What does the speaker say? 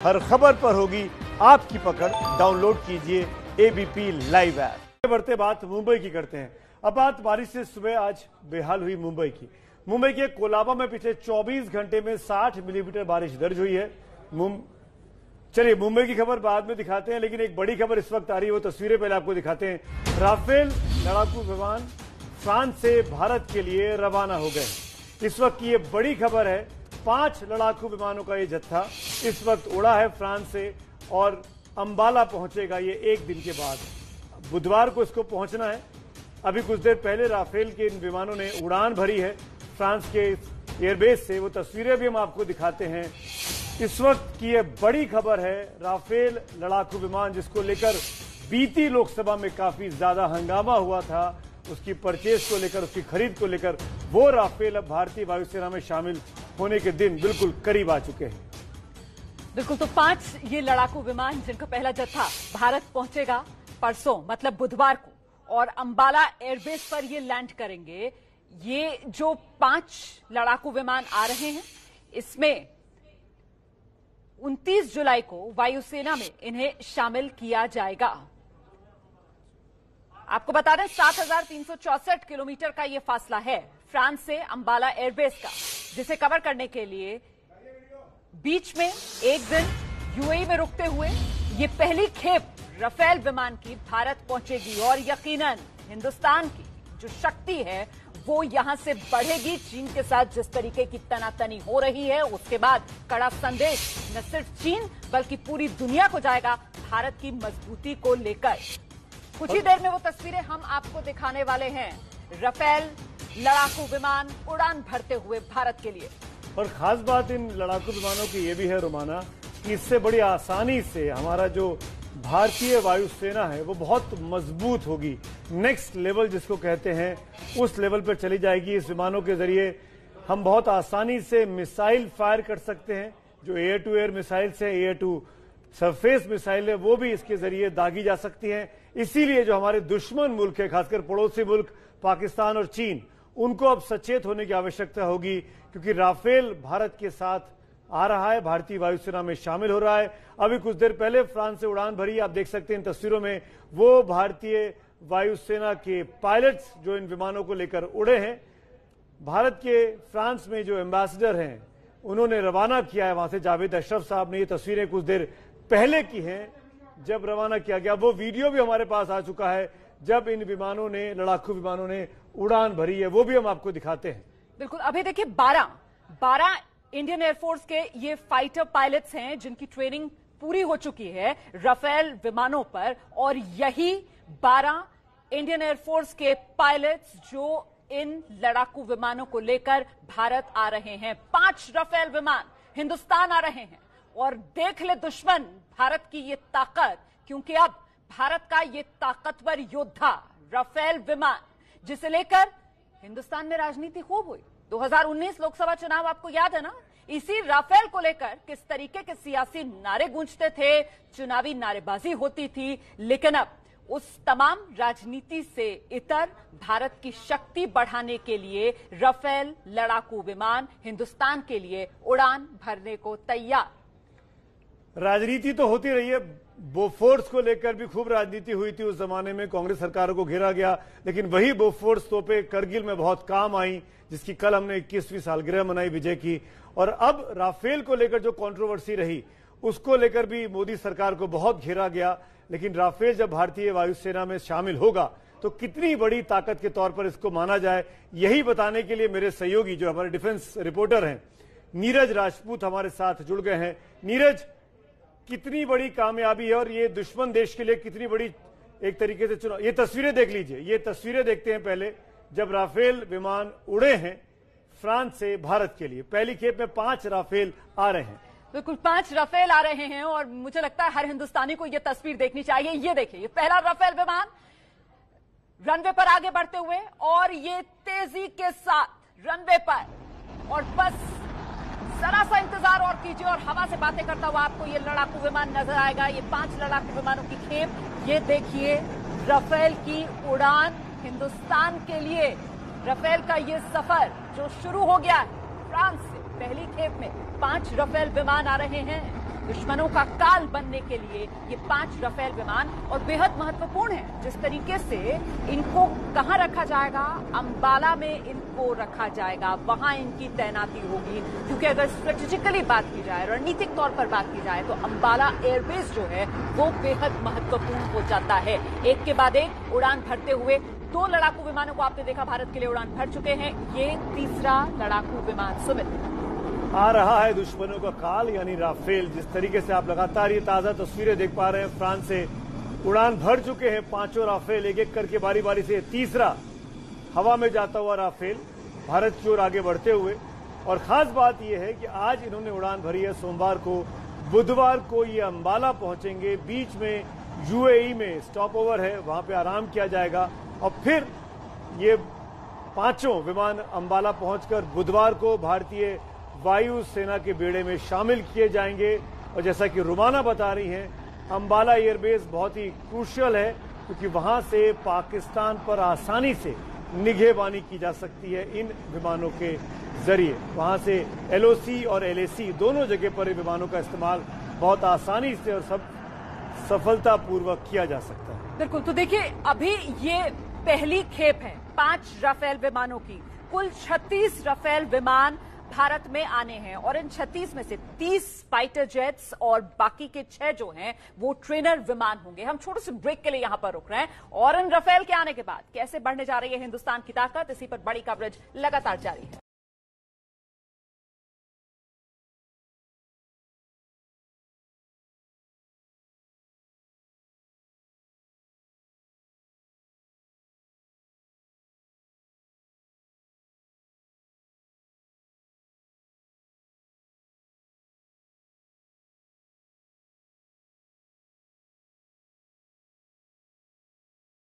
हर खबर पर होगी आपकी पकड़। डाउनलोड कीजिए एबीपी लाइव ऐप। बढ़ते बात मुंबई की करते हैं। अब बात बारिश से सुबह आज बेहाल हुई मुंबई की। मुंबई के कोलाबा में पिछले 24 घंटे में 60 मिलीमीटर बारिश दर्ज हुई है। चलिए मुंबई की खबर बाद में दिखाते हैं, लेकिन एक बड़ी खबर इस वक्त आ रही है, वो तस्वीरें पहले आपको दिखाते हैं। राफेल लड़ाकू विमान फ्रांस से भारत के लिए रवाना हो गए। इस वक्त की ये बड़ी खबर है। 5 लड़ाकू विमानों का ये जत्था इस वक्त उड़ा है फ्रांस से और अंबाला पहुंचेगा ये एक दिन के बाद। बुधवार को इसको पहुंचना है। अभी कुछ देर पहले राफेल के इन विमानों ने उड़ान भरी है फ्रांस के एयरबेस से। वो तस्वीरें भी हम आपको दिखाते हैं। इस वक्त की ये बड़ी खबर है। राफेल लड़ाकू विमान जिसको लेकर बीती लोकसभा में काफी ज्यादा हंगामा हुआ था, उसकी परचेज को लेकर, उसकी खरीद को लेकर, वो राफेल अब भारतीय वायुसेना में शामिल होने के दिन बिल्कुल करीब आ चुके हैं। बिल्कुल, तो 5 ये लड़ाकू विमान जिनका पहला जत्था भारत पहुंचेगा परसों मतलब बुधवार को, और अंबाला एयरबेस पर ये लैंड करेंगे। ये जो 5 लड़ाकू विमान आ रहे हैं, इसमें 29 जुलाई को वायुसेना में इन्हें शामिल किया जाएगा। आपको बता दें 7,364 किलोमीटर का ये फासला है फ्रांस से अंबाला एयरबेस का, जिसे कवर करने के लिए बीच में एक दिन यूएई में रुकते हुए ये पहली खेप राफेल विमान की भारत पहुंचेगी। और यकीनन हिंदुस्तान की जो शक्ति है वो यहां से बढ़ेगी। चीन के साथ जिस तरीके की तनातनी हो रही है, उसके बाद कड़ा संदेश न सिर्फ चीन बल्कि पूरी दुनिया को जाएगा भारत की मजबूती को लेकर। कुछ ही देर में वो तस्वीरें हम आपको दिखाने वाले हैं। राफेल लड़ाकू विमान उड़ान भरते हुए भारत के लिए। और खास बात इन लड़ाकू विमानों की ये भी है रोमाना कि इससे बड़ी आसानी से हमारा जो भारतीय वायुसेना है वो बहुत मजबूत होगी। नेक्स्ट लेवल जिसको कहते हैं, उस लेवल पर चली जाएगी। इस विमानों के जरिए हम बहुत आसानी से मिसाइल फायर कर सकते हैं। जो एयर टू एयर मिसाइल है, एयर टू सरफेस मिसाइल है, वो भी इसके जरिए दागी जा सकती हैं। इसीलिए जो हमारे दुश्मन मुल्क है, खासकर पड़ोसी मुल्क पाकिस्तान और चीन, उनको अब सचेत होने की आवश्यकता होगी, क्योंकि राफेल भारत के साथ आ रहा है, भारतीय वायुसेना में शामिल हो रहा है। अभी कुछ देर पहले फ्रांस से उड़ान भरी, आप देख सकते हैं इन तस्वीरों में, वो भारतीय वायुसेना के पायलट्स जो इन विमानों को लेकर उड़े हैं। भारत के फ्रांस में जो एम्बेसडर हैं, उन्होंने रवाना किया है वहां से। जावेद अशरफ साहब ने ये तस्वीरें कुछ देर पहले की हैं जब रवाना किया गया। वो वीडियो भी हमारे पास आ चुका है जब इन विमानों ने, लड़ाकू विमानों ने उड़ान भरी है, वो भी हम आपको दिखाते हैं। बिल्कुल, अभी देखिए 12 इंडियन एयरफोर्स के ये फाइटर पायलट्स हैं जिनकी ट्रेनिंग पूरी हो चुकी है राफेल विमानों पर, और यही 12 इंडियन एयरफोर्स के पायलट्स जो इन लड़ाकू विमानों को लेकर भारत आ रहे हैं। 5 राफेल विमान हिंदुस्तान आ रहे हैं, और देख ले दुश्मन भारत की ये ताकत, क्योंकि अब भारत का ये ताकतवर योद्धा राफेल विमान, जिसे लेकर हिंदुस्तान में राजनीति खूब हुई। 2019 लोकसभा चुनाव आपको याद है ना? इसी राफेल को लेकर किस तरीके के सियासी नारे गूंजते थे, चुनावी नारेबाजी होती थी। लेकिन अब उस तमाम राजनीति से इतर भारत की शक्ति बढ़ाने के लिए राफेल लड़ाकू विमान हिंदुस्तान के लिए उड़ान भरने को तैयार। राजनीति तो होती रही है, बोफोर्स को लेकर भी खूब राजनीति हुई थी। उस जमाने में कांग्रेस सरकारों को घेरा गया, लेकिन वही बोफोर्स तोपें करगिल में बहुत काम आई, जिसकी कल हमने 21वीं सालगिरह मनाई विजय की। और अब राफेल को लेकर जो कंट्रोवर्सी रही, उसको लेकर भी मोदी सरकार को बहुत घेरा गया। लेकिन राफेल जब भारतीय वायुसेना में शामिल होगा तो कितनी बड़ी ताकत के तौर पर इसको माना जाए, यही बताने के लिए मेरे सहयोगी जो हमारे डिफेंस रिपोर्टर हैं नीरज राजपूत हमारे साथ जुड़ गए हैं। नीरज, कितनी बड़ी कामयाबी है और ये दुश्मन देश के लिए कितनी बड़ी एक तरीके से चुनाव। ये तस्वीरें देख लीजिए, ये तस्वीरें देखते हैं पहले जब राफेल विमान उड़े हैं फ्रांस से भारत के लिए। पहली खेप में 5 राफेल आ रहे हैं। बिल्कुल, 5 राफेल आ रहे हैं, और मुझे लगता है हर हिंदुस्तानी को यह तस्वीर देखनी चाहिए। ये देखिए, ये पहला राफेल विमान रनवे पर आगे बढ़ते हुए, और ये तेजी के साथ रनवे पर, और बस जरा सा इंतजार और कीजिए और हवा से बातें करता हुआ आपको ये लड़ाकू विमान नजर आएगा। ये 5 लड़ाकू विमानों की खेप, ये देखिए राफेल की उड़ान हिंदुस्तान के लिए। राफेल का ये सफर जो शुरू हो गया है फ्रांस से, पहली खेप में 5 राफेल विमान आ रहे हैं। दुश्मनों का काल बनने के लिए ये 5 राफेल विमान और बेहद महत्वपूर्ण है। जिस तरीके से इनको कहां रखा जाएगा, अंबाला में इनको रखा जाएगा, वहां इनकी तैनाती होगी, क्योंकि अगर स्ट्रेटेजिकली बात की जाए, रणनीतिक तौर पर बात की जाए, तो अंबाला एयरबेस जो है वो बेहद महत्वपूर्ण हो जाता है। एक के बाद एक उड़ान भरते हुए 2 लड़ाकू विमानों को आपने देखा भारत के लिए उड़ान भर चुके हैं। ये तीसरा लड़ाकू विमान। सुमित, आ रहा है दुश्मनों का काल यानी राफेल। जिस तरीके से आप लगातार ये ताजा तस्वीरें देख पा रहे हैं, फ्रांस से उड़ान भर चुके हैं 5 राफेल, एक एक करके बारी बारी से तीसरा हवा में जाता हुआ राफेल भारत की ओर आगे बढ़ते हुए। और खास बात यह है कि आज इन्होंने उड़ान भरी है सोमवार को, बुधवार को ये अंबाला पहुंचेंगे। बीच में यूएई में स्टॉप ओवर है, वहां पे आराम किया जाएगा और फिर ये 5 विमान अंबाला पहुंचकर बुधवार को भारतीय वायु सेना के बेड़े में शामिल किए जाएंगे। और जैसा कि रुमाना बता रही हैं, अंबाला एयरबेस बहुत ही क्रूशियल है, क्योंकि वहां से पाकिस्तान पर आसानी से निगहबानी की जा सकती है इन विमानों के जरिए। वहां से एलओसी और एलएसी दोनों जगह पर इन विमानों का इस्तेमाल बहुत आसानी से और सब सफलतापूर्वक किया जा सकता है। बिल्कुल, तो देखिए अभी ये पहली खेप है 5 राफेल विमानों की। कुल 36 राफेल विमान भारत में आने हैं और इन 36 में से 30 फाइटर जेट्स और बाकी के 6 जो हैं वो ट्रेनर विमान होंगे। हम छोटे से ब्रेक के लिए यहां पर रुक रहे हैं और इन राफेल के आने के बाद कैसे बढ़ने जा रही है हिंदुस्तान की ताकत, इसी पर बड़ी कवरेज लगातार जारी है।